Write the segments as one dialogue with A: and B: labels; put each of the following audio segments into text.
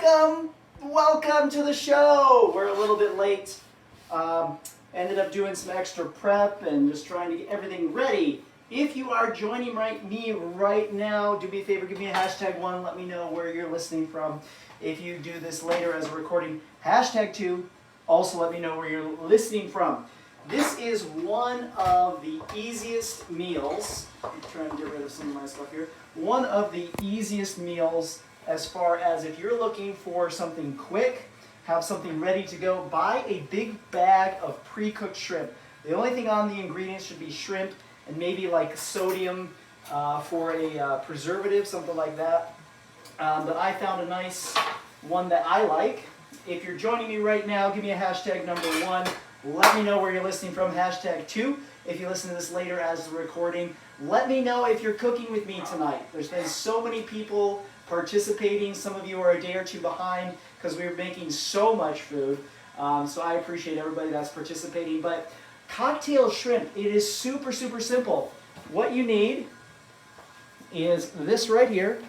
A: Welcome to the show. We're a little bit late. Ended up doing some extra prep and just trying to get everything ready. If you are joining me right now, do me a favor, give me a #1, let me know where you're listening from. If you do this later as a recording, #2, also let me know where you're listening from. This is one of the easiest meals. I'm trying to get rid of some of my stuff here. One of the easiest meals as far as if you're looking for something quick, have something ready to go, buy a big bag of pre-cooked shrimp. The only thing on the ingredients should be shrimp and maybe like sodium for a preservative, something like that. But I found a nice one that I like. If you're joining me right now, give me a #1. Let me know where you're listening from, #2. If you listen to this later as the recording, let me know if you're cooking with me tonight. There's been so many people participating. Some of you are a day or two behind because we're making so much food. So I appreciate everybody that's participating. But cocktail shrimp, it is super, super simple. What you need is this right here.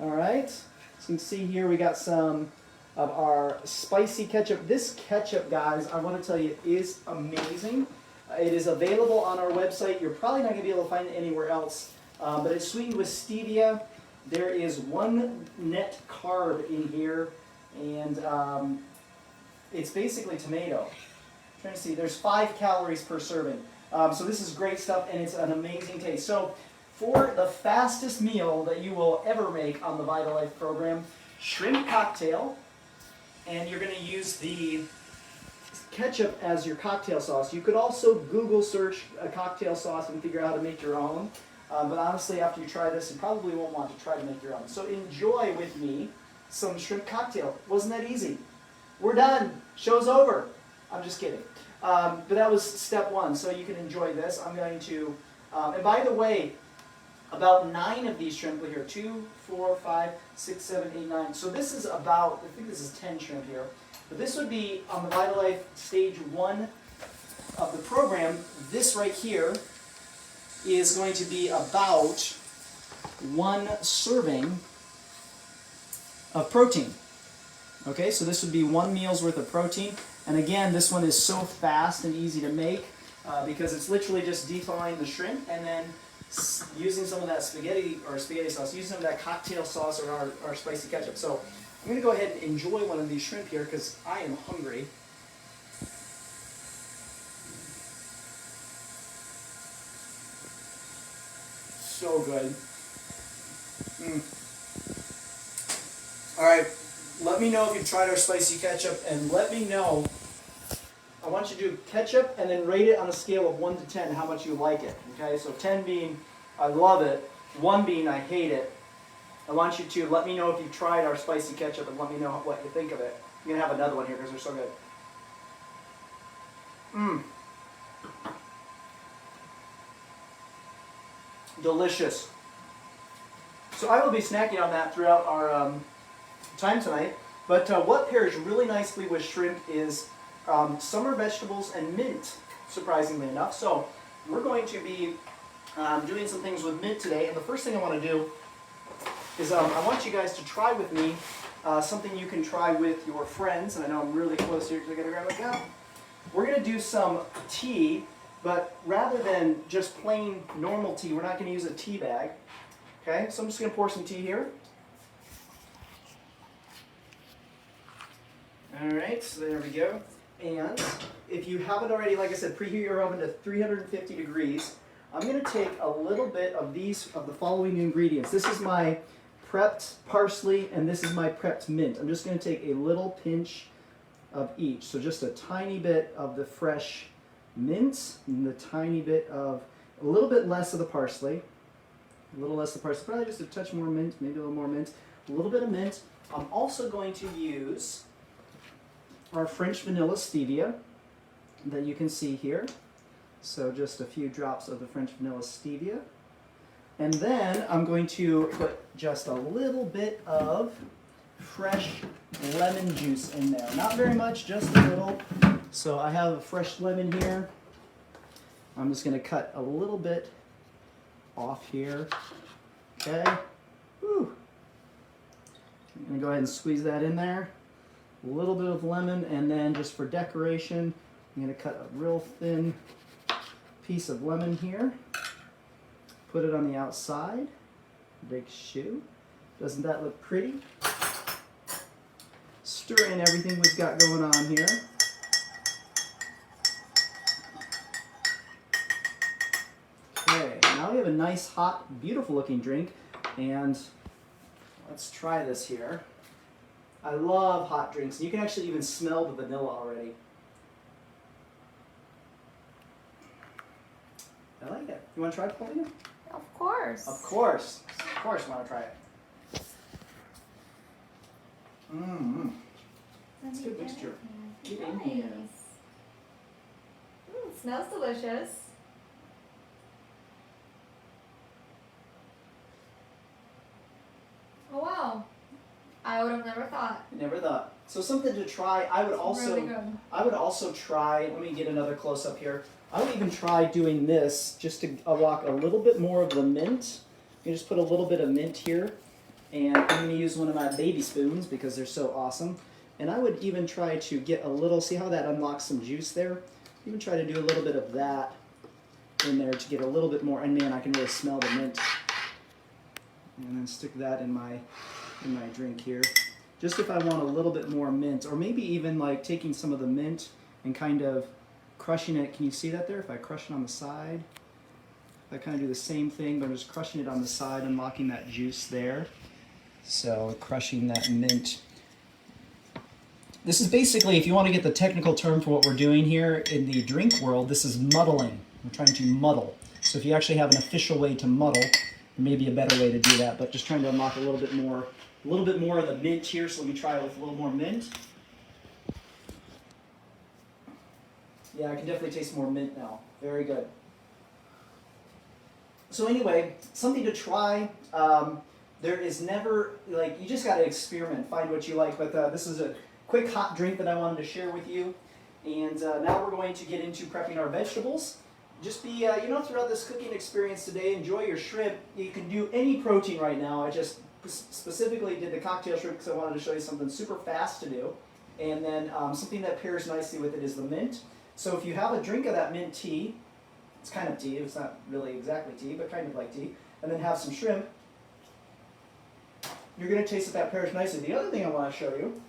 A: All right. So you can see here we got some of our spicy ketchup. This ketchup, guys, I want to tell you, is amazing. It is available on our website. You're probably not going to be able to find it anywhere else. But it's sweetened with stevia. There is 1 net carb in here. And it's basically tomato. I'm trying to see, there's 5 calories per serving. So this is great stuff, and it's an amazing taste. So for the fastest meal that you will ever make on the Vital Life program, shrimp cocktail. And you're going to use the ketchup as your cocktail sauce. You could also Google search a cocktail sauce and figure out how to make your own. But honestly, after you try this, you probably won't want to try to make your own. So enjoy with me some shrimp cocktail. Wasn't that easy? We're done. Show's over. I'm just kidding. But that was step 1. So you can enjoy this. I'm going to, and by the way, about 9 of these shrimp here. 2, 4, 5, 6, 7, 8, 9. So this is about, I think this is 10 shrimp here. But this would be on the Vital Life stage 1 of the program. This right here is going to be about 1 serving of protein. Okay, so this would be 1 meal's worth of protein. And again, this one is so fast and easy to make because it's literally just define the shrimp and then using some of that spaghetti sauce, using some of that cocktail sauce or our spicy ketchup. So I'm going to go ahead and enjoy one of these shrimp here because I am hungry. So good. All right, let me know if you've tried our spicy ketchup, and let me know. I want you to do ketchup and then rate it on a scale of 1 to 10 how much you like it. Okay, so 10 being I love it, 1 being I hate it. I want you to let me know if you've tried our spicy ketchup and let me know what you think of it. I'm going to have another one here because they're so good. Delicious. So I will be snacking on that throughout our time tonight. But what pairs really nicely with shrimp is summer vegetables and mint, surprisingly enough. So we're going to be doing some things with mint today. And the first thing I want to do is I want you guys to try with me something you can try with your friends. And I know I'm really close here because I got to grab my cup. We're going to do some tea, but rather than just plain normal tea, we're not going to use a tea bag. Okay, so I'm just going to pour some tea here. All right, so there we go. And if you haven't already, like I said, preheat your oven to 350 degrees. I'm going to take a little bit of the following ingredients. This is my prepped parsley, and this is my prepped mint. I'm just going to take a little pinch of each. So just a tiny bit of the fresh mint, and a little bit less of the parsley. A little less of the parsley, probably just a touch more mint, maybe a little more mint. A little bit of mint. I'm also going to use our French vanilla stevia that you can see here. So just a few drops of the French vanilla stevia. And then I'm going to put just a little bit of fresh lemon juice in there. Not very much, just a little. So I have a fresh lemon here. I'm just going to cut a little bit off here. Okay. go ahead and squeeze that in there. A little bit of lemon, and then just for decoration, I'm going to cut a real thin piece of lemon here. Put it on the outside. Big shoe. Doesn't that look pretty? Stir in everything we've got going on here. Okay, now we have a nice, hot, beautiful looking drink, and let's try this here. I love hot drinks. You can actually even smell the vanilla already. I like it. You want to try it, Paulina?
B: Of course.
A: Of course. Of course I want to try it. Mmm. It's a good mixture. Get in here.
B: It smells delicious. Oh wow. I would have never thought.
A: Never thought. So something to try. I would also
B: Really good.
A: I would also try, let me get another close up here. I would even try doing this just to unlock a little bit more of the mint. You just put a little bit of mint here, and I'm going to use one of my baby spoons because they're so awesome. And I would even try to get a little, see how that unlocks some juice there? Even try to do a little bit of that in there to get a little bit more, and man, I can really smell the mint. And then stick that in my drink here. Just if I want a little bit more mint, or maybe even like taking some of the mint and kind of crushing it. Can you see that there? If I crush it on the side, I kind of do the same thing, but I'm just crushing it on the side, unlocking that juice there. So crushing that mint. This is basically, if you want to get the technical term for what we're doing here in the drink world, this is muddling. We're trying to muddle. So if you actually have an official way to muddle, there may be a better way to do that, but just trying to unlock a little bit more of the mint here. So let me try it with a little more mint. Yeah, I can definitely taste more mint now. Very good. So anyway, something to try. There is never, like, you just got to experiment, find what you like. But this is a quick hot drink that I wanted to share with you. And now we're going to get into prepping our vegetables. Just be, throughout this cooking experience today, enjoy your shrimp. You can do any protein right now. I just specifically did the cocktail shrimp because I wanted to show you something super fast to do. And then something that pairs nicely with it is the mint. So if you have a drink of that mint tea, it's kind of tea, it's not really exactly tea, but kind of like tea, and then have some shrimp, you're going to taste that pairs nicely. The other thing I want to show you,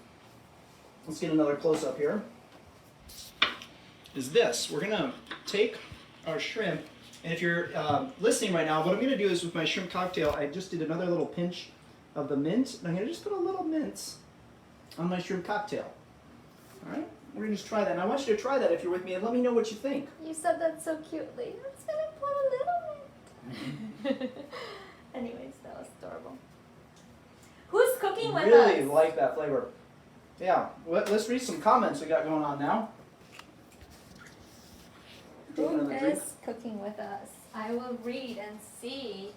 A: let's get another close-up here, is this. We're going to take our shrimp, and if you're listening right now, what I'm going to do is with my shrimp cocktail, I just did another little pinch of the mint, and I'm going to just put a little mint on my shrimp cocktail. All right? We're going to just try that, and I want you to try that if you're with me, and let me know what you think.
B: You said that so cutely. Let's gonna put a little mint. Anyways, that was adorable. Who's cooking with us?
A: Really like that flavor. Yeah, let's read some comments we got going on now.
B: Who is cooking with us? I will read and see.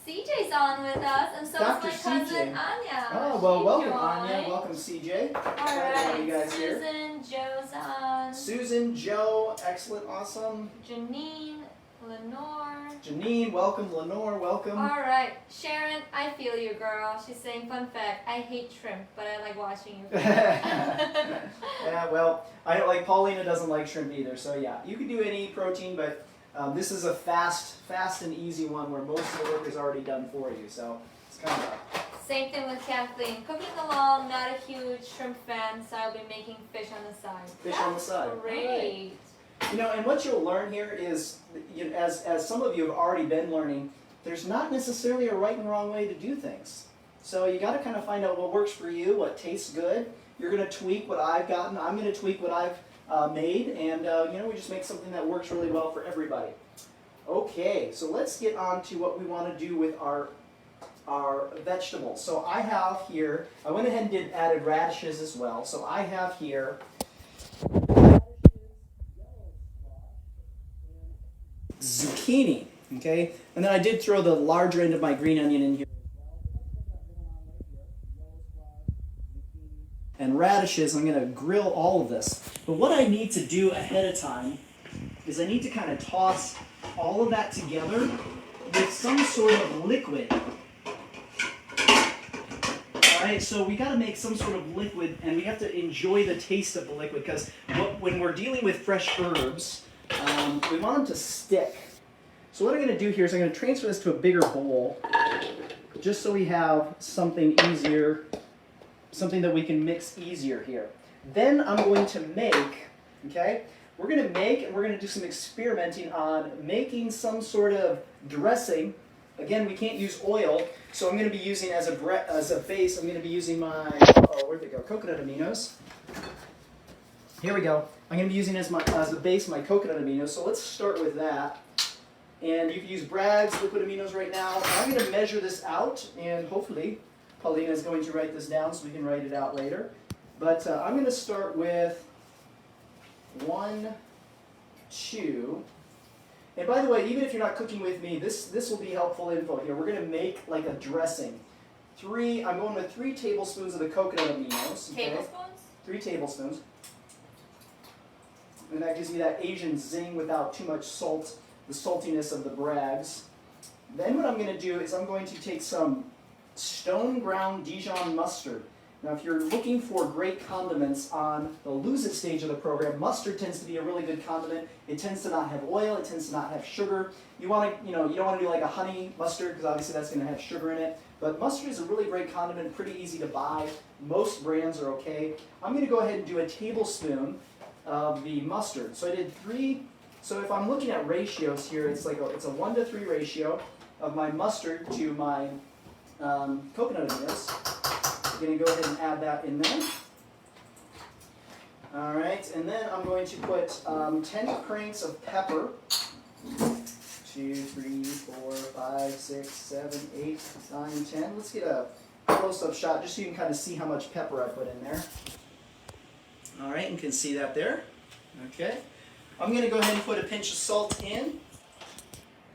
B: CJ's on with us, and so
A: Dr.
B: is my cousin
A: CJ.
B: Anya.
A: Oh, well,
B: She
A: welcome,
B: joined.
A: Anya. Welcome, CJ.
B: All
A: Glad to have you
B: right,
A: guys here.
B: Susan, Joe's on.
A: Susan, Joe, excellent, awesome.
B: Janine, Lenore.
A: Janine, welcome. Lenore, welcome.
B: All right, Sharon, I feel you, girl. She's saying, fun fact, I hate shrimp, but I like watching you.
A: Yeah, well, I don't like, Paulina doesn't like shrimp either, so yeah, you can do any protein, but this is a fast and easy one where most of the work is already done for you, so it's kind of a...
B: Same thing with Kathleen. Cooking along, not a huge shrimp fan, so I'll be making fish on the side.
A: Fish on the side.
B: Great.
A: You know, and what you'll learn here is, as some of you have already been learning, there's not necessarily a right and wrong way to do things. So you got to kind of find out what works for you, what tastes good. You're going to tweak what I've gotten. I'm going to tweak what I've made, and we just make something that works really well for everybody. Okay, so let's get on to what we want to do with our vegetables. So I have here, I went ahead and added radishes as well. So I have here zucchini, okay? And then I did throw the larger end of my green onion in here. And radishes, I'm going to grill all of this. But what I need to do ahead of time is I need to kind of toss all of that together with some sort of liquid. Alright, right? So we got to make some sort of liquid, and we have to enjoy the taste of the liquid, because when we're dealing with fresh herbs, we want them to stick. So what I'm going to do here is I'm going to transfer this to a bigger bowl, just so we have something easier, something that we can mix easier here. Then I'm going to make, okay, we're going to make, and we're going to do some experimenting on making some sort of dressing. Again, we can't use oil, so I'm going to be using as a base, I'm going to be using my, where'd they go, coconut aminos. Here we go. I'm going to be using as a base my coconut aminos, so let's start with that. And you can use Bragg's liquid aminos right now. I'm going to measure this out, and hopefully Paulina is going to write this down so we can write it out later. But I'm going to start with 1, 2. And by the way, even if you're not cooking with me, this will be helpful info here. We're going to make like a dressing. I'm going with 3 tablespoons of the coconut aminos. Okay?
B: Tablespoons?
A: 3 tablespoons. And that gives me that Asian zing without too much salt, the saltiness of the Bragg's. Then what I'm going to do is I'm going to take some stone ground Dijon mustard. Now, if you're looking for great condiments on the lose it stage of the program, mustard tends to be a really good condiment. It tends to not have oil. It tends to not have sugar. You want to, you don't want to do like a honey mustard, because obviously that's going to have sugar in it. But mustard is a really great condiment, pretty easy to buy. Most brands are okay. I'm going to go ahead and do a tablespoon of the mustard. So I did 3. So if I'm looking at ratios here, it's a 1-to-3 ratio of my mustard to my coconut aminos. I'm going to go ahead and add that in there. All right, and then I'm going to put 10 cranks of pepper. 2, 3, 4, 5, 6, 7, 8, 9, 10. Let's get a close-up shot just so you can kind of see how much pepper I put in there. All right, you can see that there. Okay. I'm going to go ahead and put a pinch of salt in.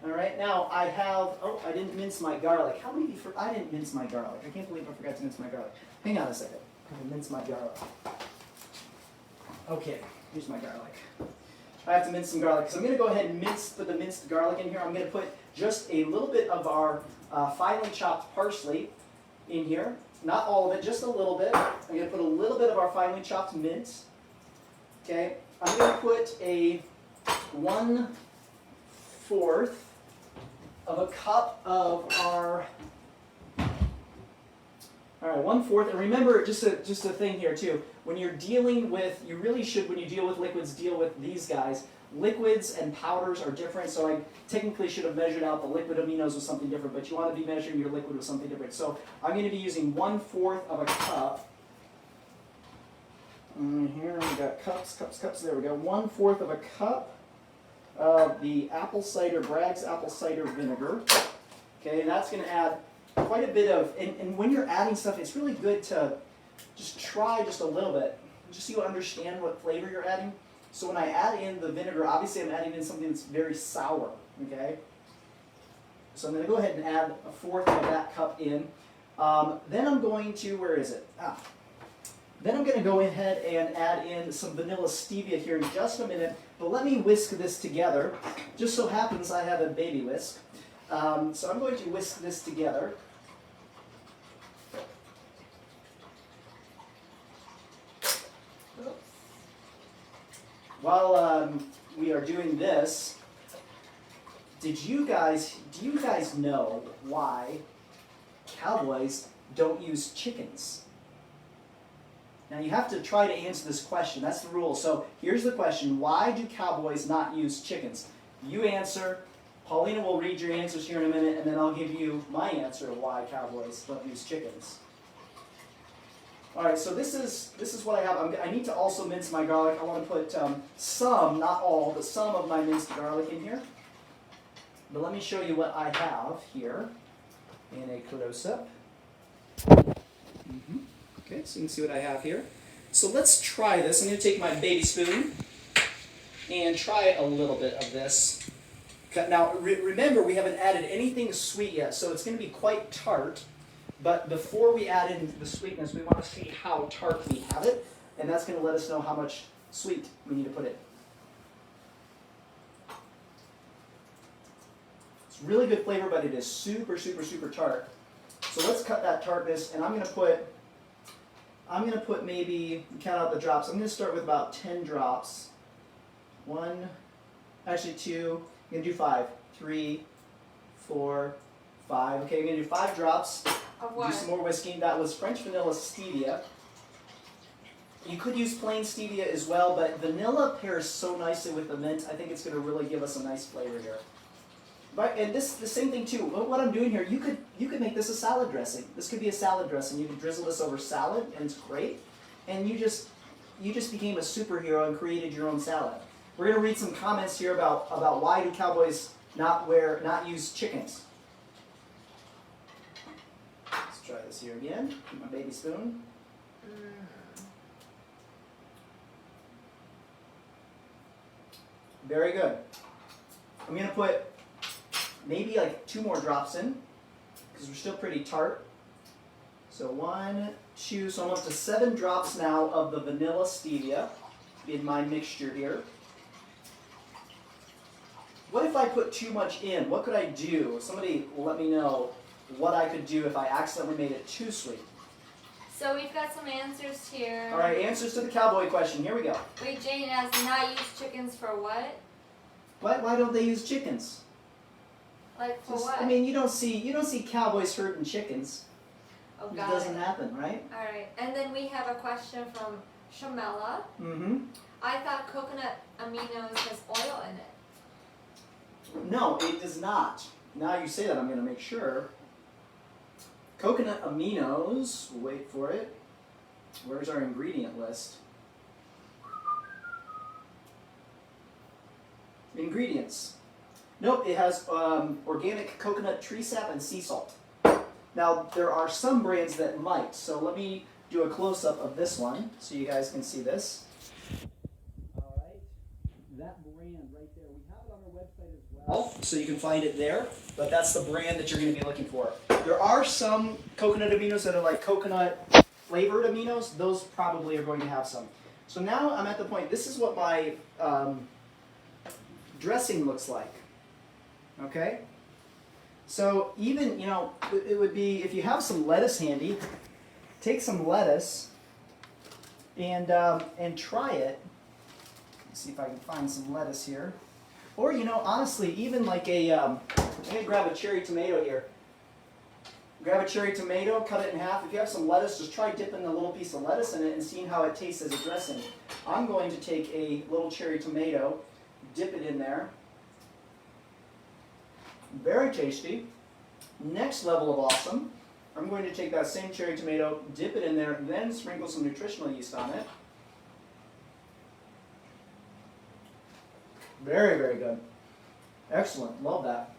A: All right, now I have, I didn't mince my garlic. How many of you, I didn't mince my garlic. I can't believe I forgot to mince my garlic. Hang on a second. I'm going to mince my garlic. Okay, here's my garlic. I have to mince some garlic. So I'm going to go ahead and put the minced garlic in here. I'm going to put just a little bit of our finely chopped parsley in here. Not all of it, just a little bit. I'm going to put a little bit of our finely chopped mint. Okay, I'm going to put a 1/4 of a cup of our, all right, 1/4, and remember, just a thing here too, when you're dealing with, you really should, when you deal with liquids, deal with these guys. Liquids and powders are different, so I technically should have measured out the liquid aminos with something different, but you want to be measuring your liquid with something different. So I'm going to be using 1/4 of a cup. Here we got cups, there we go. 1/4 of a cup of the apple cider, Bragg's apple cider vinegar. Okay, and that's going to add quite a bit of, and when you're adding stuff, it's really good to just try just a little bit, just so you understand what flavor you're adding. So when I add in the vinegar, obviously I'm adding in something that's very sour, okay? So I'm going to go ahead and add 1/4 of that cup in. Then I'm going to, where is it? Then I'm going to go ahead and add in some vanilla stevia here in just a minute, but let me whisk this together. Just so happens I have a baby whisk. So I'm going to whisk this together. While we are doing this, do you guys know why cowboys don't use chickens? Now you have to try to answer this question. That's the rule. So here's the question. Why do cowboys not use chickens? You answer. Paulina will read your answers here in a minute, and then I'll give you my answer of why cowboys don't use chickens. All right, so this is what I have. I need to also mince my garlic. I want to put some, not all, but some of my minced garlic in here. But let me show you what I have here in a close-up. Okay, so you can see what I have here. So let's try this. I'm going to take my baby spoon and try a little bit of this. Now, remember, we haven't added anything sweet yet, so it's going to be quite tart. But before we add in the sweetness, we want to see how tart we have it, and that's going to let us know how much sweet we need to put in. It's really good flavor, but it is super, super, super tart. So let's cut that tartness, and I'm going to put I'm going to put maybe, count out the drops, I'm going to start with about 10 drops. 1, actually 2, I'm going to do 5. 3, 4, 5. Okay, I'm going to do 5 drops.
B: Of what?
A: Do some more whisking. That was French vanilla stevia. You could use plain stevia as well, but vanilla pairs so nicely with the mint. I think it's going to really give us a nice flavor here. But and this the same thing too. What I'm doing here, you could make this a salad dressing. This could be a salad dressing. You could drizzle this over salad, and it's great. And you just became a superhero and created your own salad. We're going to read some comments here about why do cowboys not use chickens. Let's try this here again. My baby spoon. Very good. I'm going to put maybe like 2 more drops in because we're still pretty tart. So 1, 2, so I'm up to 7 drops now of the vanilla stevia in my mixture here. What if I put too much in? What could I do? Somebody let me know what I could do if I accidentally made it too sweet.
B: So we've got some answers here.
A: All right, answers to the cowboy question. Here we go.
B: Wait, Jane asks, not use chickens for what?
A: Why don't they use chickens?
B: Like for what?
A: I mean, you don't see cowboys herding chickens.
B: Oh,
A: It
B: got
A: doesn't
B: it.
A: happen, right?
B: All right, and then we have a question from Shamela.
A: Mm-hmm.
B: I thought coconut aminos has oil in it.
A: No, it does not. Now you say that, I'm going to make sure. Coconut aminos, wait for it. Where's our ingredient list? Ingredients. Nope, it has organic coconut tree sap and sea salt. Now, there are some brands that might, so let me do a close-up of this one so you guys can see this. All right, that brand right there, we have it on our website as well, so you can find it there, but that's the brand that you're going to be looking for. There are some coconut aminos that are like coconut-flavored aminos. Those probably are going to have some. So now I'm at the point, this is what my dressing looks like. Okay? So even, it would be, if you have some lettuce handy, take some lettuce and try it. Let's see if I can find some lettuce here. Or, honestly, even like I'm going to grab a cherry tomato here. Grab a cherry tomato, cut it in half. If you have some lettuce, just try dipping a little piece of lettuce in it and seeing how it tastes as a dressing. I'm going to take a little cherry tomato, dip it in there. Very tasty. Next level of awesome. I'm going to take that same cherry tomato, dip it in there, then sprinkle some nutritional yeast on it. Very, very good. Excellent. Love that.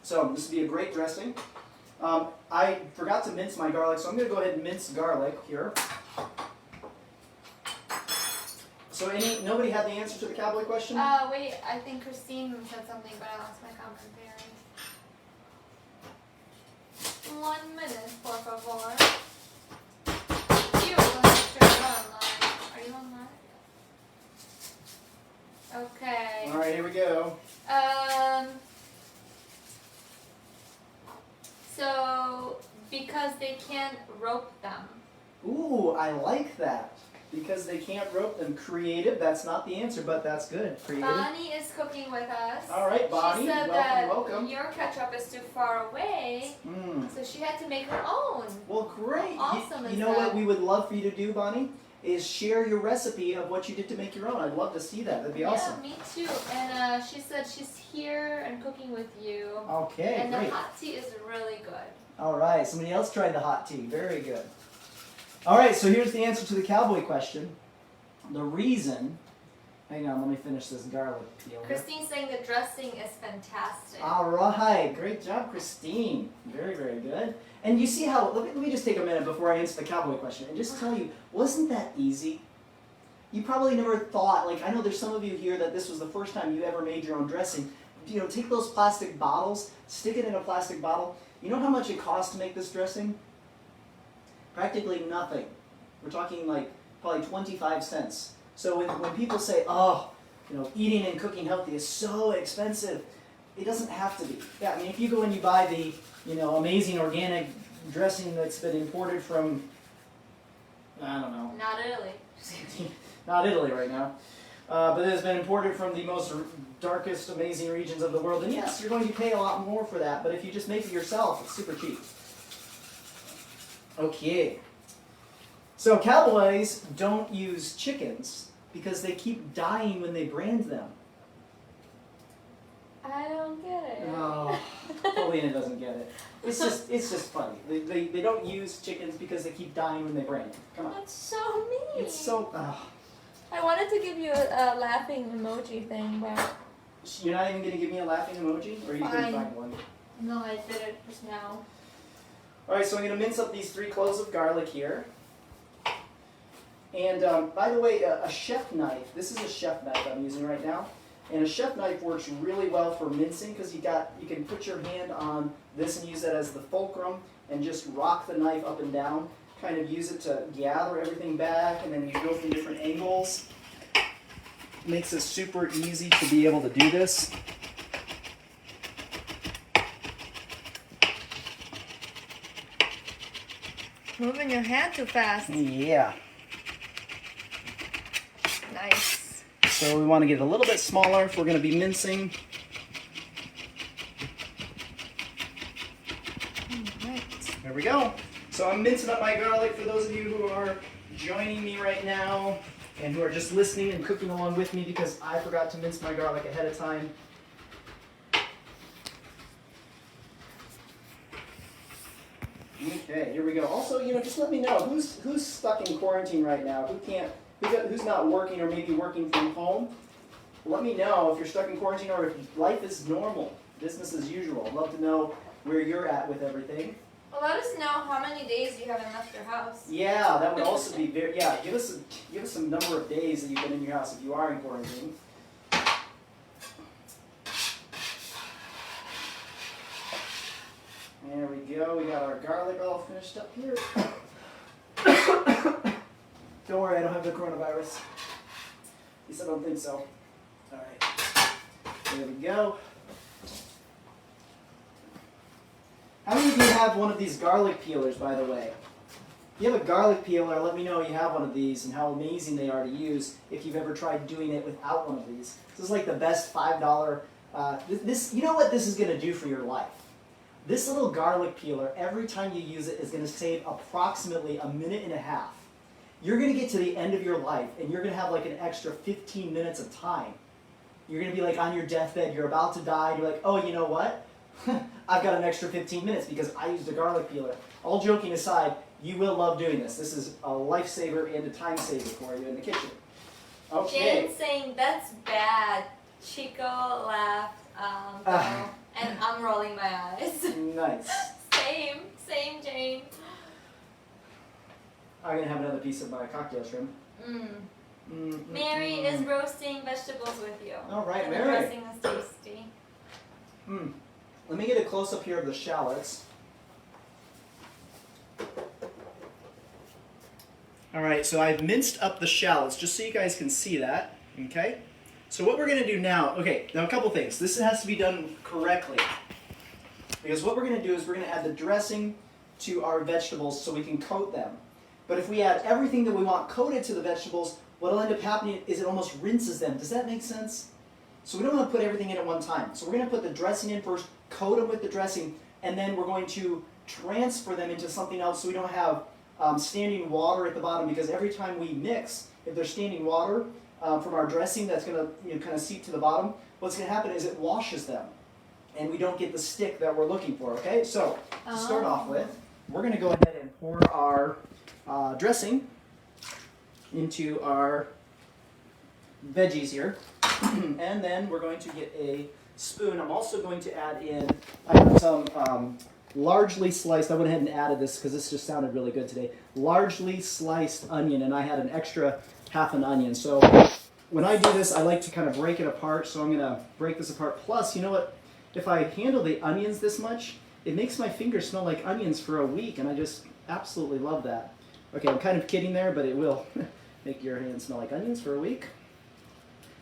A: So this would be a great dressing. I forgot to mince my garlic, so I'm going to go ahead and mince garlic here. So nobody had the answer to the cowboy question?
B: Wait, I think Christine said something, but I lost my commentary. 1 minute, por favor. You will make sure you're online. Are you online? Okay.
A: All right, here we go.
B: So, because they can't rope them.
A: Ooh, I like that. Because they can't rope them. Creative, that's not the answer, but that's good. Creative.
B: Bonnie is cooking with us.
A: All right, Bonnie,
B: she said
A: welcome.
B: Your ketchup is too far away, so she had to make her own.
A: Well, great.
B: How awesome
A: you know what we would love for you to do, Bonnie? Is share your recipe of what you did to make your own. I'd love to see that. That'd be awesome.
B: Yeah, me too. And she said she's here and cooking with you.
A: Okay,
B: and
A: great.
B: the hot tea is really good.
A: All right, somebody else tried the hot tea. Very good. All right, so here's the answer to the cowboy question. The reason, hang on, let me finish this garlic peel here.
B: Christine's saying the dressing is fantastic.
A: All right, great job, Christine. Very, very good. And you see how, let me just take a minute before I answer the cowboy question and just tell you, wasn't that easy? You probably never thought, I know there's some of you here that this was the first time you ever made your own dressing. Take those plastic bottles, stick it in a plastic bottle. You know how much it costs to make this dressing? Practically nothing. We're talking probably 25 cents. So when people say, eating and cooking healthy is so expensive, it doesn't have to be. Yeah, I mean, if you go and you buy the, amazing organic dressing that's been imported from, I don't know.
B: Not Italy.
A: Not Italy right now. But it has been imported from the most darkest, amazing regions of the world. And yes, you're going to pay a lot more for that, but if you just make it yourself, it's super cheap. Okay. So cowboys don't use chickens because they keep dying when they brand them.
B: I don't get it.
A: Oh, Paulina doesn't get it. It's just funny. They don't use chickens because they keep dying when they brand them. Come on.
B: That's so mean.
A: It's so...
B: I wanted to give you a laughing emoji thing, but...
A: You're not even going to give me a laughing emoji? Or are you going to find one?
B: No, I did it just now.
A: Alright, so I'm going to mince up these 3 cloves of garlic here. And by the way, a chef knife, this is a chef knife I'm using right now. And a chef knife works really well for mincing because you can put your hand on this and use that as the fulcrum and just rock the knife up and down. Kind of use it to gather everything back, and then you go from different angles. Makes it super easy to be able to do this.
B: Moving your hand too fast.
A: Yeah.
B: Nice.
A: So we want to get it a little bit smaller if we're going to be mincing.
B: Alright.
A: There we go. So I'm mincing up my garlic for those of you who are joining me right now and who are just listening and cooking along with me because I forgot to mince my garlic ahead of time. Okay, here we go. Also, just let me know who's stuck in quarantine right now, who's not working or maybe working from home. Let me know if you're stuck in quarantine or if life is normal, business as usual. I'd love to know where you're at with everything.
B: Well, let us know how many days you haven't left your house.
A: Yeah, that would also be very, yeah, give us some number of days that you've been in your house if you are in quarantine. There we go, we got our garlic all finished up here. Don't worry, I don't have the coronavirus. At least I don't think so. Alright, there we go. How many of you have one of these garlic peelers, by the way? If you have a garlic peeler, let me know you have one of these and how amazing they are to use if you've ever tried doing it without one of these. This is like the best $5, you know what this is going to do for your life? This little garlic peeler, every time you use it, is going to save approximately a minute and a half. You're going to get to the end of your life and you're going to have like an extra 15 minutes of time. You're going to be like on your deathbed, you're about to die, you're like, oh, you know what? I've got an extra 15 minutes because I used a garlic peeler. All joking aside, you will love doing this. This is a lifesaver and a time saver for you in the kitchen. Okay.
B: Jane's saying that's bad. Chico laughed, and I'm rolling my eyes.
A: Nice.
B: Same, Jane.
A: I'm going to have another piece of my cocktail shrimp.
B: Mary is roasting vegetables with you.
A: All right,
B: and
A: Mary.
B: The dressing is tasty.
A: Let me get a close-up here of the shallots. All right, so I've minced up the shallots just so you guys can see that, okay? So what we're going to do now, now a couple things. This has to be done correctly. Because what we're going to do is we're going to add the dressing to our vegetables so we can coat them. But if we add everything that we want coated to the vegetables, what'll end up happening is it almost rinses them. Does that make sense? So we don't want to put everything in at one time. So we're going to put the dressing in first, coat them with the dressing, and then we're going to transfer them into something else so we don't have standing water at the bottom, because every time we mix, if there's standing water from our dressing that's going to kind of seep to the bottom, what's going to happen is it washes them, and we don't get the stick that we're looking for, okay? So to start off with, we're going to go ahead and pour our dressing into our veggies here. And then we're going to get a spoon. I'm also going to add in, I have some largely sliced, I went ahead and added this because this just sounded really good today, largely sliced onion, and I had an extra half an onion. So when I do this, I like to kind of break it apart, so I'm going to break this apart. Plus, you know what, if I handle the onions this much, it makes my fingers smell like onions for a week, and I just absolutely love that. Okay, I'm kind of kidding there, but it will make your hands smell like onions for a week.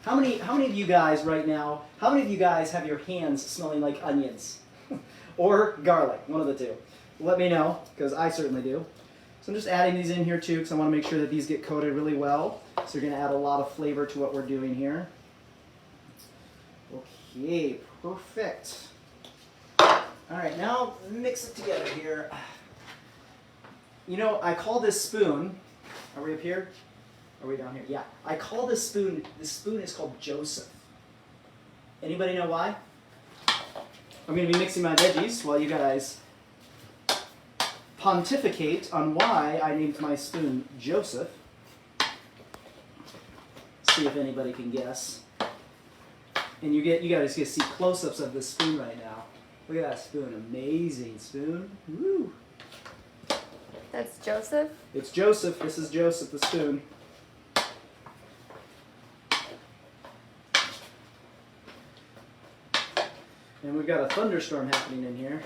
A: How many of you guys right now, how many of you guys have your hands smelling like onions? Or garlic, one of the two. Let me know, because I certainly do. So I'm just adding these in here too because I want to make sure that these get coated really well. So you're going to add a lot of flavor to what we're doing here. Okay, perfect. All right, now mix it together here. You know, I call this spoon, are we up here? Are we down here? Yeah. I call this spoon is called Joseph. Anybody know why? I'm going to be mixing my veggies while you guys pontificate on why I named my spoon Joseph. See if anybody can guess. And you guys get to see close-ups of this spoon right now. Look at that spoon, amazing spoon. Woo!
B: That's Joseph?
A: It's Joseph. This is Joseph, the spoon. And we've got a thunderstorm happening in here.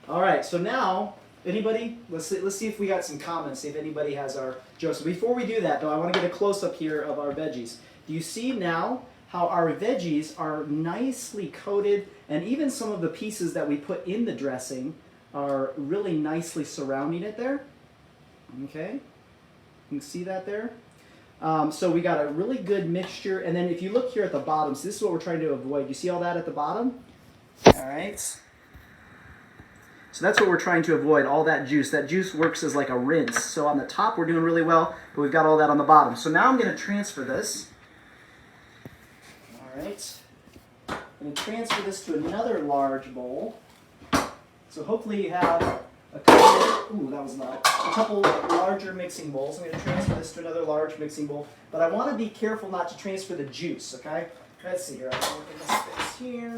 A: All right, so now, anybody? Let's see if we got some comments. See if anybody has our Joseph. Before we do that, though, I want to get a close-up here of our veggies. Do you see now how our veggies are nicely coated, and even some of the pieces that we put in the dressing are really nicely surrounding it there? Okay, you can see that there. So we got a really good mixture, and then if you look here at the bottom, so this is what we're trying to avoid. You see all that at the bottom? All right. So that's what we're trying to avoid, all that juice. That juice works as like a rinse. So on the top we're doing really well, but we've got all that on the bottom. So now I'm going to transfer this. All right. I'm going to transfer this to another large bowl. So hopefully you have a couple, a couple larger mixing bowls. I'm going to transfer this to another large mixing bowl. But I want to be careful not to transfer the juice, okay? Let's see here. I'm going to look at this space here.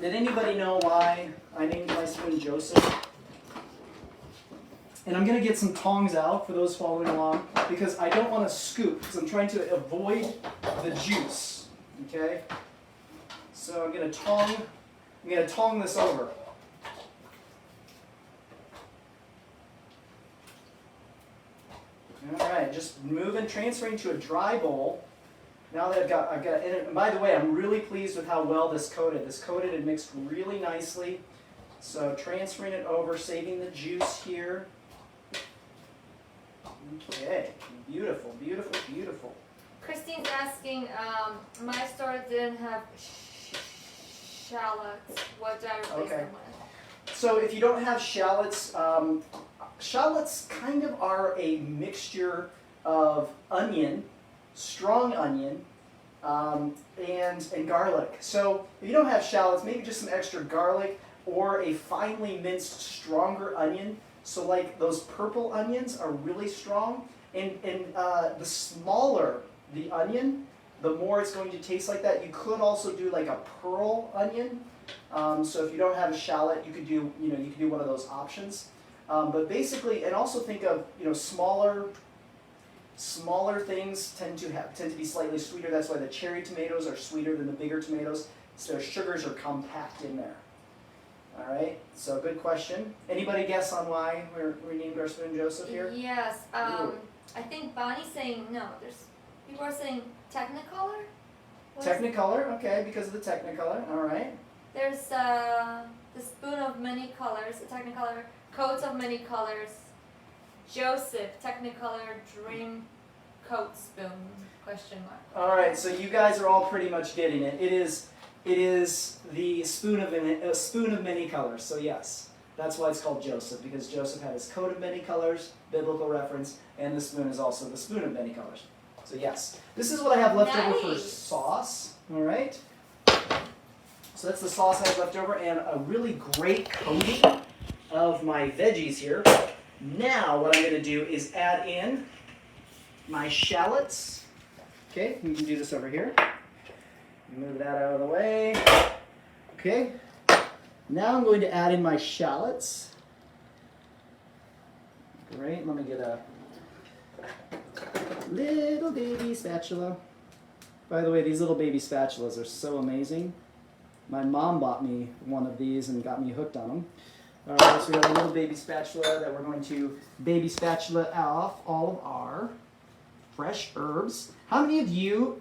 A: Did anybody know why I named my spoon Joseph? And I'm going to get some tongs out for those following along because I don't want to scoop because I'm trying to avoid the juice. Okay? So I'm going to tong this over. All right, just moving, transferring to a dry bowl. Now that I've got in it, and by the way, I'm really pleased with how well this coated. This coated and mixed really nicely. So transferring it over, saving the juice here. Okay, beautiful, beautiful, beautiful.
B: Christine's asking, my store didn't have shallots. What do I replace them with?
A: So if you don't have shallots, shallots kind of are a mixture of onion, strong onion, and garlic. So if you don't have shallots, maybe just some extra garlic or a finely minced stronger onion. So like those purple onions are really strong, and the smaller the onion, the more it's going to taste like that. You could also do like a pearl onion. So if you don't have a shallot, you could do one of those options. But basically, and also think of smaller things tend to be slightly sweeter. That's why the cherry tomatoes are sweeter than the bigger tomatoes. So their sugars are compact in there. All right. So good question. Anybody guess on why we named our spoon Joseph here?
B: Yes. I think Bonnie's saying no. People are saying Technicolor.
A: Technicolor. Okay, because of the Technicolor. All right.
B: There's the spoon of many colors. The Technicolor coats of many colors. Joseph Technicolor Dream Coat Spoon ?
A: All right, so you guys are all pretty much getting it. It is the spoon of many colors. So yes, that's why it's called Joseph, because Joseph had his coat of many colors, biblical reference, and the spoon is also the spoon of many colors. So yes, this is what I have left over for sauce. All right. So that's the sauce I have left over, and a really great coating of my veggies here. Now what I'm going to do is add in my shallots. Okay, we can do this over here. Move that out of the way. Okay, now I'm going to add in my shallots. Great, let me get a little baby spatula. By the way, these little baby spatulas are so amazing. My mom bought me one of these and got me hooked on them. All right, so we got a little baby spatula that we're going to baby spatula off all of our fresh herbs. How many of you,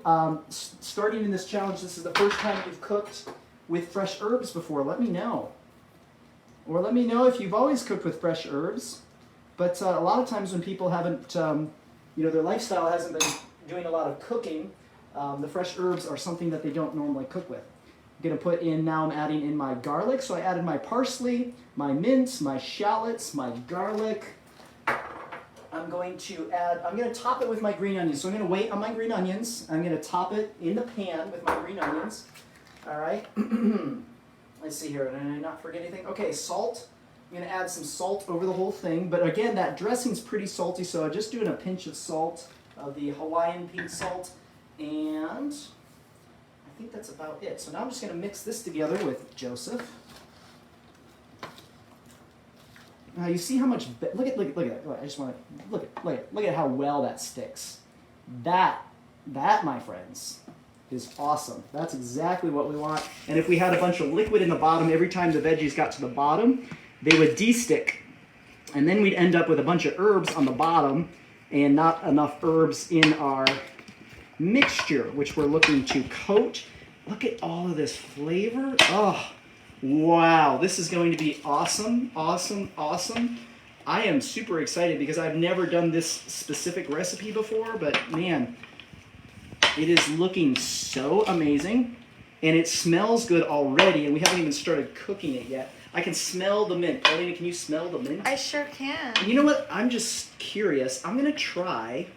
A: starting in this challenge, this is the first time you've cooked with fresh herbs before? Let me know. Or let me know if you've always cooked with fresh herbs. But a lot of times when people haven't, their lifestyle hasn't been doing a lot of cooking, the fresh herbs are something that they don't normally cook with. I'm going to put in, now I'm adding in my garlic. So I added my parsley, my mint, my shallots, my garlic. I'm going to top it with my green onions. So I'm going to wait on my green onions. I'm going to top it in the pan with my green onions. All right. Let's see here. Did I not forget anything? Okay, salt. I'm going to add some salt over the whole thing. But again, that dressing's pretty salty, so I'm just doing a pinch of salt, of the Hawaiian pink salt. And I think that's about it. So now I'm just going to mix this together with Joseph. Now you see how much, look at that. I just want to, look at how well that sticks. That, my friends, is awesome. That's exactly what we want. And if we had a bunch of liquid in the bottom, every time the veggies got to the bottom, they would de-stick. And then we'd end up with a bunch of herbs on the bottom and not enough herbs in our mixture, which we're looking to coat. Look at all of this flavor. Oh, wow. This is going to be awesome, awesome, awesome. I am super excited because I've never done this specific recipe before, but man, it is looking so amazing, and it smells good already, and we haven't even started cooking it yet. I can smell the mint. Paulina, can you smell the mint?
B: I sure can.
A: And you know what? I'm just curious. I'm gonna try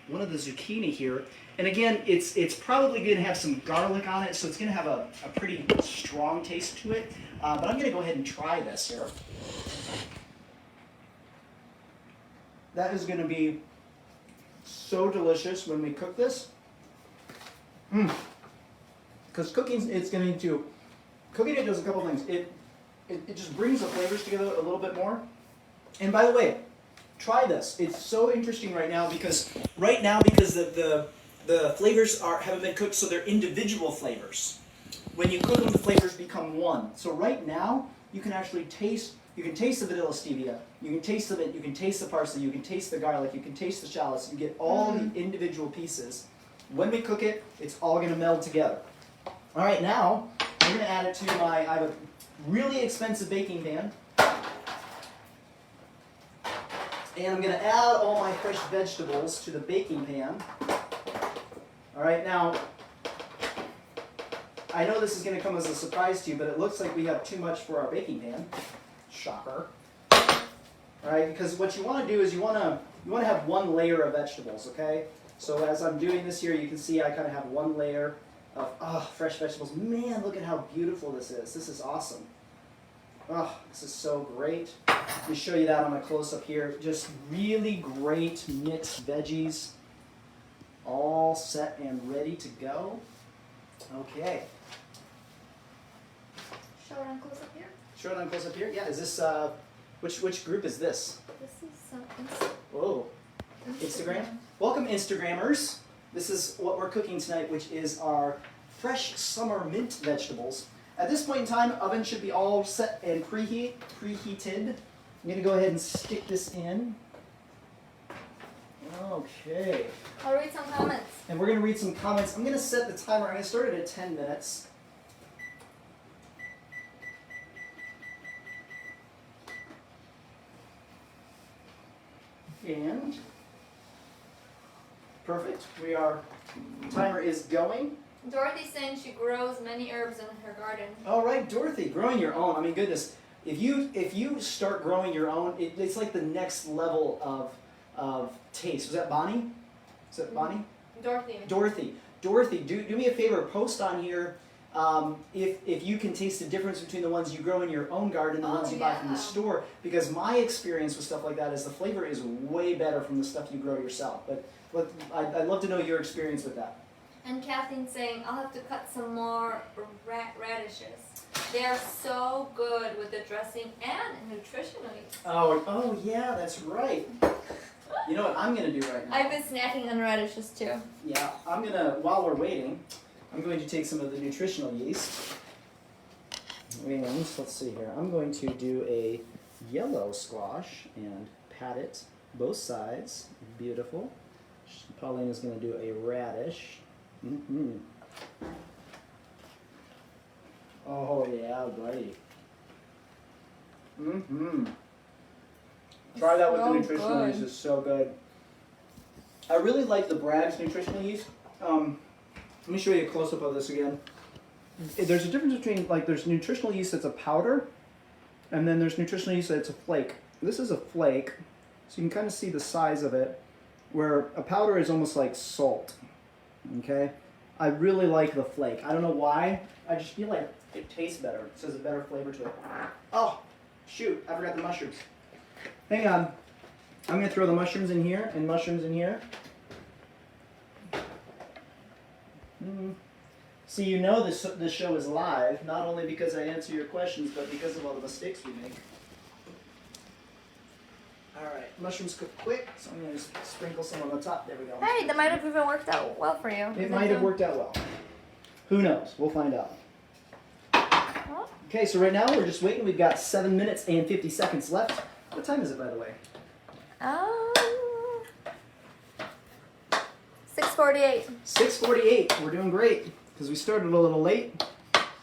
A: one of the zucchini here. And again, it's probably gonna have some garlic on it, so it's gonna have a pretty strong taste to it. But I'm gonna go ahead and try this here. That is gonna be so delicious when we cook this. Because cooking it does a couple things. It just brings the flavors together a little bit more. And by the way, try this. It's so interesting right now because the flavors haven't been cooked, so they're individual flavors. When you cook them, the flavors become one. So right now, you can actually taste. You can taste the vanilla stevia. You can taste the mint. You can taste the parsley. You can taste the garlic. You can taste the shallots. You get all the individual pieces. When we cook it, it's all going to meld together. All right, now I'm going to add it to I have a really expensive baking pan. And I'm going to add all my fresh vegetables to the baking pan. All right, now, I know this is going to come as a surprise to you, but it looks like we have too much for our baking pan. Shocker. All right, because what you want to do is you want to have one layer of vegetables, okay? So as I'm doing this here, you can see I kind of have one layer of fresh vegetables. Man, look at how beautiful this is. This is awesome. Oh, this is so great. Let me show you that on a close-up here. Just really great mixed veggies. All set and ready to go. Okay.
B: Show it on close-up here.
A: Show it on close-up here? Yeah, is this, which group is this?
B: This is
A: Whoa. Instagram? Welcome, Instagrammers. This is what we're cooking tonight, which is our fresh summer mint vegetables. At this point in time, oven should be all set and preheated. I'm going to go ahead and stick this in. Okay.
B: I'll read some comments.
A: And we're going to read some comments. I'm going to set the timer. I'm going to start it at 10 minutes. And perfect. Timer is going.
B: Dorothy's saying she grows many herbs in her garden.
A: All right, Dorothy, growing your own. I mean, goodness, if you start growing your own, it's like the next level of taste. Was that Bonnie? Is that Bonnie?
B: Dorothy.
A: Dorothy, do me a favor. Post on here if you can taste the difference between the ones you grow in your own garden and the ones you buy from the store. Because my experience with stuff like that is the flavor is way better from the stuff you grow yourself. But I'd love to know your experience with that.
B: And Kathleen's saying, I'll have to cut some more radishes. They are so good with the dressing and nutritionally.
A: Oh yeah, that's right. You know what I'm going to do right now?
B: I've been snacking on radishes too.
A: Yeah, while we're waiting, I'm going to take some of the nutritional yeast. And let's see here. I'm going to do a yellow squash and pat it both sides. Beautiful. Paulina's going to do a radish. Oh yeah, buddy. Mm-hmm. Try that with the
B: so
A: nutritional
B: good.
A: yeast. It's so good. I really like the Bragg's nutritional yeast. Let me show you a close-up of this again. There's a difference between, like, there's nutritional yeast that's a powder, and then there's nutritional yeast that's a flake. This is a flake, so you can kind of see the size of it, where a powder is almost like salt. Okay? I really like the flake. I don't know why. I just feel like it tastes better. It says a better flavor to it. Oh, shoot. I forgot the mushrooms. Hang on. I'm going to throw the mushrooms in here and mushrooms in here. See, you know this show is live, not only because I answer your questions, but because of all the mistakes we make. Alright, mushrooms cook quick, so I'm going to just sprinkle some on the top. There we go.
B: Hey, that might have even worked out well for you.
A: It might have worked out well. Who knows? We'll find out.
B: Huh?
A: Okay, so right now we're just waiting. We've got 7 minutes and 50 seconds left. What time is it, by the way?
B: 6:48.
A: 6:48. We're doing great because we started a little late,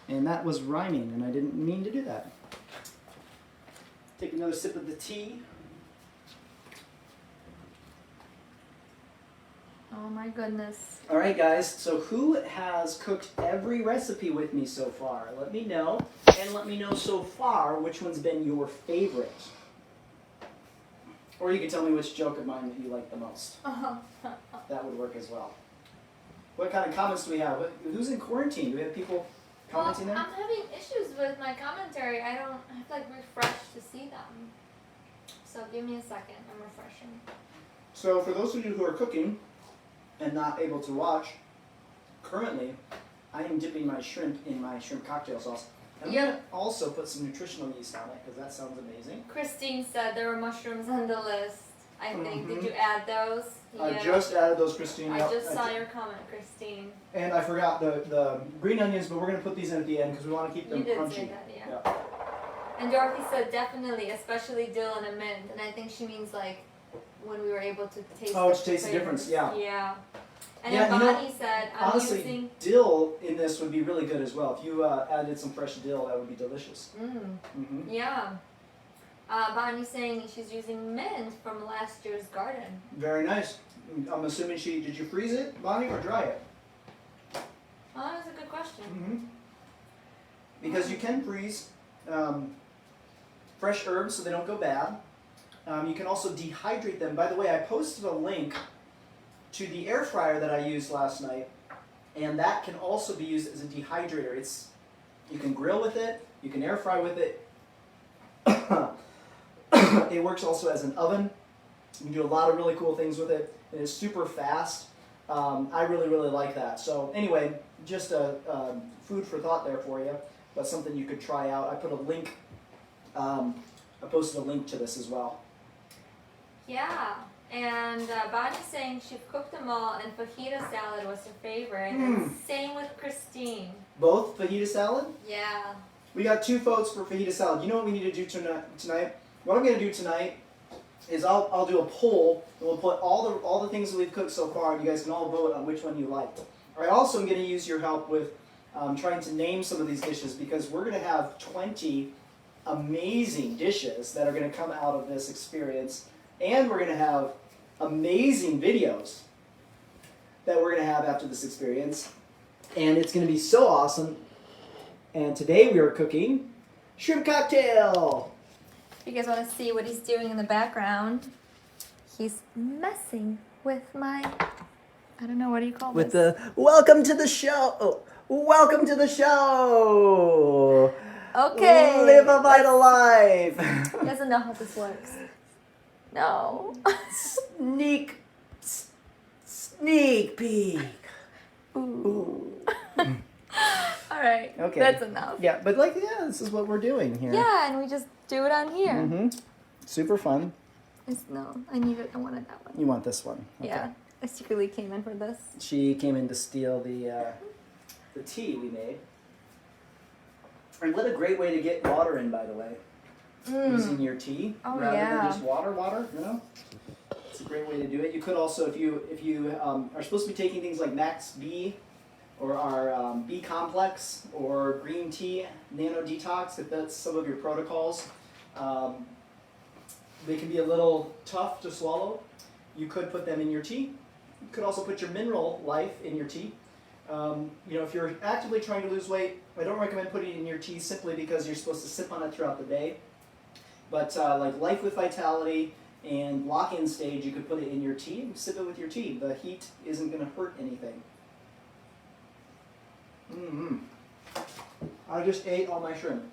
A: and that was rhyming, and I didn't mean to do that. Take another sip of the tea.
B: Oh my goodness.
A: All right, guys. So who has cooked every recipe with me so far? Let me know, and let me know so far which one's been your favorite. Or you can tell me which joke of mine that you like the most. That would work as well. What kind of comments do we have? Who's in quarantine? Do we have people commenting there?
B: I'm having issues with my commentary. I have to like refresh to see them. So give me a second. I'm refreshing.
A: So for those of you who are cooking and not able to watch, currently I am dipping my shrimp in my shrimp cocktail sauce. I'm going to also put some nutritional yeast on it because that sounds amazing.
B: Christine said there were mushrooms on the list. I think. Did you add those?
A: I just added those, Christine.
B: I
A: Yep,
B: just saw your comment, Christine.
A: And I forgot the green onions, but we're going to put these in at the end because we want to keep them
B: You did
A: crunchy.
B: say that, yeah. And Dorothy said definitely, especially dill and a mint. And I think she means like when we were able to taste
A: Oh,
B: the
A: to taste the difference, yeah.
B: Yeah. And
A: Yeah,
B: then
A: you know,
B: Bonnie said, I'm
A: honestly,
B: using...
A: dill in this would be really good as well. If you added some fresh dill, that would be delicious.
B: Yeah. Bonnie's saying she's using mint from last year's garden.
A: Very nice. I'm assuming did you freeze it, Bonnie, or dry it?
B: Oh, that's a good question.
A: Because you can freeze fresh herbs so they don't go bad. You can also dehydrate them. By the way, I posted a link to the air fryer that I used last night, and that can also be used as a dehydrator. You can grill with it, you can air fry with it. It works also as an oven. You can do a lot of really cool things with it. It is super fast. I really, really like that. So anyway, just a food for thought there for you, but something you could try out. I put a link, I posted a link to this as well.
B: Yeah. And Bonnie's saying she cooked them all, and fajita salad was her favorite. And same with Christine.
A: Both fajita salad?
B: Yeah.
A: We got 2 votes for fajita salad. You know what we need to do tonight? What I'm going to do tonight is I'll do a poll, and we'll put all the things that we've cooked so far, and you guys can all vote on which one you liked. I also am going to use your help with trying to name some of these dishes, because we're going to have 20 amazing dishes that are going to come out of this experience, and we're going to have amazing videos that we're going to have after this experience, and it's going to be so awesome. And today we are cooking shrimp cocktail.
B: If you guys want to see what he's doing in the background, he's messing with my, I don't know, what do you call
A: With
B: this?
A: the welcome to the show. Oh, welcome to the show.
B: Okay.
A: Live a vital life.
B: He doesn't know how this works. No.
A: Sneak peek.
B: Ooh. All right.
A: Okay.
B: That's enough.
A: Yeah, but this is what we're doing here.
B: Yeah, and we just do it on here.
A: Super fun.
B: I wanted that one.
A: You want this one? Okay.
B: Yeah. I secretly came in for this.
A: She came in to steal the tea we made. And what a great way to get water in, by the way. Using your tea rather than just water, you know? It's a great way to do it. You could also, if you are supposed to be taking things like Max B or our B complex or green tea nano detox, if that's some of your protocols, They can be a little tough to swallow. You could put them in your tea. You could also put your mineral life in your tea. If you're actively trying to lose weight, I don't recommend putting it in your tea simply because you're supposed to sip on it throughout the day. But like Life with Vitality and Lock-In Stage, you could put it in your tea and sip it with your tea. The heat isn't going to hurt anything. I just ate all my shrimp.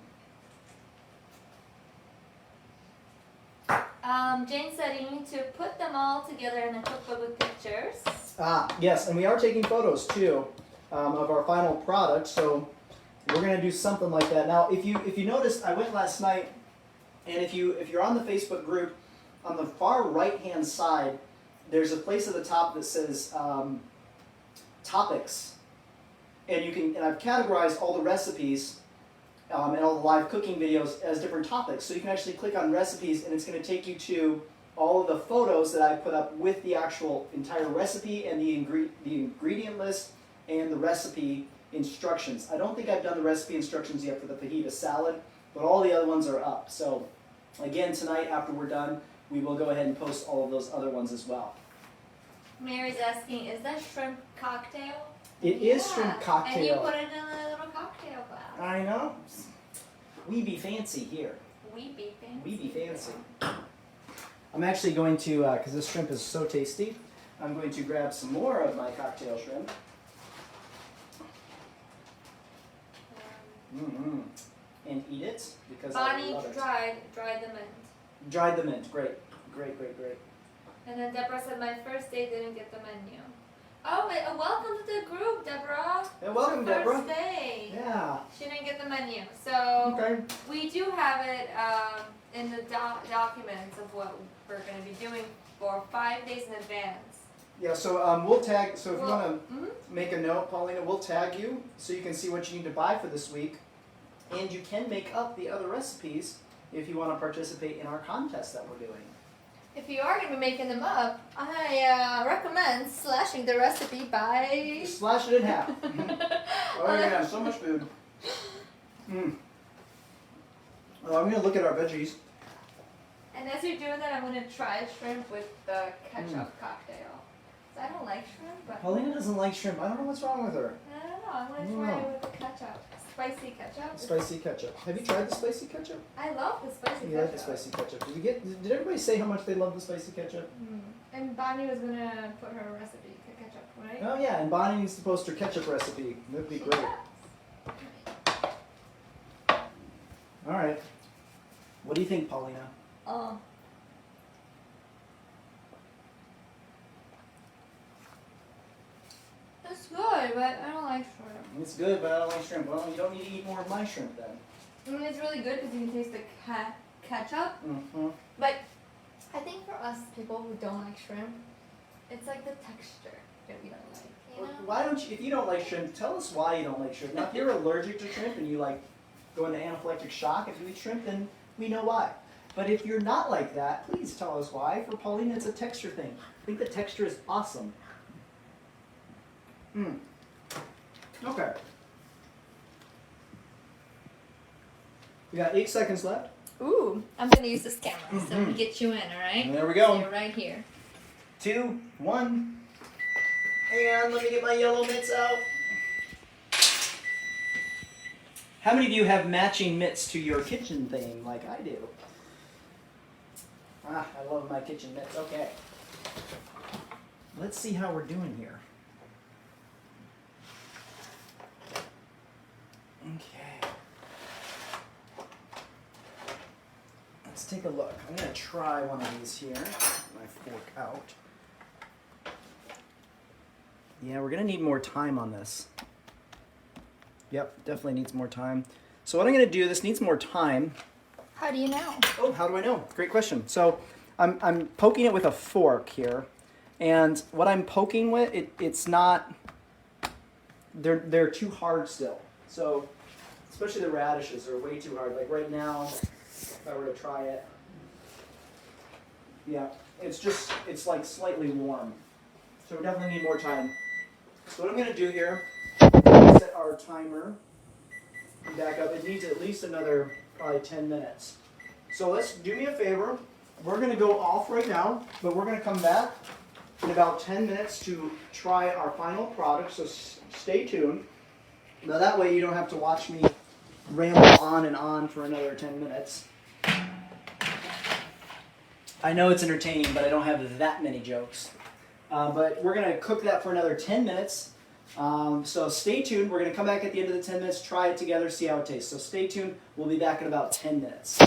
B: Jane said you need to put them all together in a cookbook with pictures.
A: Yes, and we are taking photos too of our final product, so we're going to do something like that. Now, if you noticed, I went last night, and if you're on the Facebook group, on the far right-hand side, there's a place at the top that says topics, and I've categorized all the recipes and all the live cooking videos as different topics. So you can actually click on recipes, and it's going to take you to all of the photos that I put up with the actual entire recipe and the ingredient list and the recipe instructions. I don't think I've done the recipe instructions yet for the fajita salad, but all the other ones are up. So again, tonight after we're done, we will go ahead and post all of those other ones as well.
B: Mary's asking, is that shrimp cocktail?
A: It is shrimp cocktail.
B: And you put it in a little cocktail glass.
A: I know. We be fancy here.
B: We be fancy.
A: We be fancy. I'm actually going to, because this shrimp is so tasty, I'm going to grab some more of my cocktail shrimp. And eat it because
B: Bonnie
A: I love it.
B: dried the mint.
A: Dried the mint. Great. Great.
B: And then Deborah said, my first day didn't get the menu. Oh, welcome to the group, Deborah.
A: Yeah, welcome,
B: It's her
A: Deborah.
B: First day.
A: Yeah.
B: She didn't get the menu. So
A: Okay.
B: we do have it in the documents of what we're going to be doing for 5 days in advance.
A: Yeah, so we'll tag, so if you want to
B: Mhm.
A: make a note, Paulina, we'll tag you so you can see what you need to buy for this week. And you can make up the other recipes if you want to participate in our contest that we're doing.
B: If you are going to be making them up, I recommend slashing the recipe by...
A: Just slash it in half. Oh yeah, so much food. I'm going to look at our veggies.
B: And as you're doing that, I'm going to try shrimp with the ketchup cocktail. So I don't like shrimp, but...
A: Paulina doesn't like shrimp. I don't know what's wrong with her.
B: I don't know. I'm going to try it with the ketchup. Spicy ketchup.
A: Spicy ketchup. Have you tried the spicy ketchup?
B: I love the spicy ketchup.
A: You like the spicy ketchup. Did everybody say how much they love the spicy ketchup?
B: And Bonnie was going to put her recipe ketchup, right?
A: Oh yeah, and Bonnie needs to post her ketchup recipe. That'd be great. Alright. What do you think, Paulina?
B: It's good, but I don't like shrimp.
A: It's good, but I don't like shrimp. Well, you don't need to eat more of my shrimp then.
B: I mean, it's really good because you can taste the ketchup. But I think for us people who don't like shrimp, it's like the texture that we don't like. You know?
A: Why don't you, if you don't like shrimp, tell us why you don't like shrimp. Now, if you're allergic to shrimp and you go into anaphylactic shock if you eat shrimp, then we know why. But if you're not like that, please tell us why. For Paulina, it's a texture thing. I think the texture is awesome. Okay. We got 8 seconds left.
B: Ooh, I'm gonna use this camera so we get you in, alright?
A: There we go.
B: So you're right here.
A: 2, 1. And let me get my yellow mitts out. How many of you have matching mitts to your kitchen thing like I do? I love my kitchen mitts. Okay. Let's see how we're doing here. Okay. Let's take a look. I'm going to try one of these here. Get my fork out. Yeah, we're going to need more time on this. Yep, definitely needs more time. So what I'm going to do, this needs more time.
B: How do you know?
A: Oh, how do I know? Great question. So I'm poking it with a fork here. And what I'm poking with, it's not, they're too hard still. So especially the radishes are way too hard. Like right now, if I were to try it, yeah, it's like slightly warm. So we definitely need more time. So what I'm going to do here, set our timer back up. It needs at least another probably 10 minutes. So let's do me a favor. We're gonna go off right now, but we're gonna come back in about 10 minutes to try our final product. So stay tuned. Now that way you don't have to watch me ramble on and on for another 10 minutes. I know it's entertaining, but I don't have that many jokes. But we're gonna cook that for another 10 minutes. So stay tuned. We're gonna come back at the end of the 10 minutes, try it together, see how it tastes. So stay tuned. We'll be back in about 10 minutes.